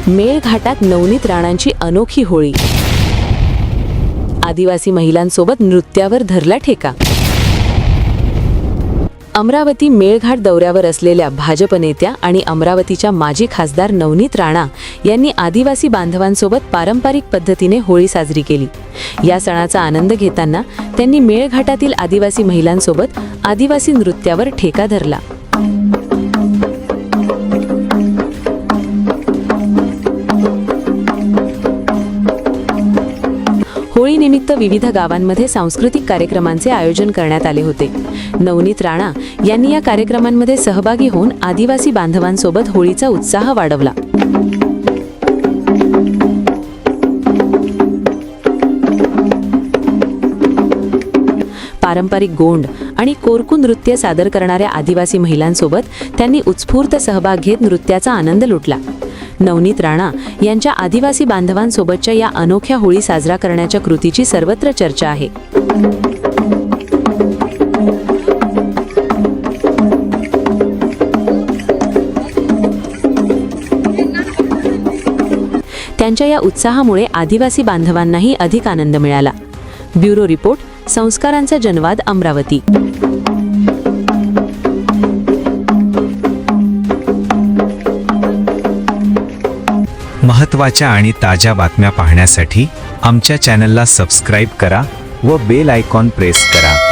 मेळघाटात नवनीत राणांची अनोखी होळी। आदिवासी महिलांसोबत नृत्यावर धरला ठेका। अमरावती मेळघाट दौऱ्यावर असलेल्या भाजप नेत्या आणि अमरावतीच्या माजी खासदार नवनीत राणा यांनी आदिवासी बांधवांसोबत पारंपरिक पद्धतीने होळी साजरी केली। या सणाचा आनंद घेताना त्यांनी मेळघाटातील आदिवासी महिलांसोबत आदिवासी नृत्यावर ठेका धरला। होळीनिमित्त विविध गावांमध्ये सांस्कृतिक कार्यक्रमांचे आयोजन करण्यात आले होते। नवनीत राणा यांनी या कार्यक्रमांमध्ये सहभागी होऊन आदिवासी बांधवांसोबत होळीचा उत्साह वाढवला। पारंपरिक गोंड आणि कोरकू नृत्य सादर करणाऱ्या आदिवासी महिलांसोबत त्यांनी उत्स्फूर्त सहभाग घेत नृत्याचा आनंद लुटला। नवनीत राणा यांच्या आदिवासी बांधवांसोबतच्या या अनोख्या होळी साजरा करण्याच्या कृतीची सर्वत्र चर्चा आहे। त्यांच्या या उत्साहामुळे आदिवासी बांधवांनाही अधिक आनंद मिळाला। ब्युरो रिपोर्ट, संस्कारांचा जनवाद, अमरावती। महत्त्वाच्या आणि ताज्या बातम्या पाहण्यासाठी आमच्या चॅनलला सबस्क्राईब करा व बेल आयकॉन प्रेस करा।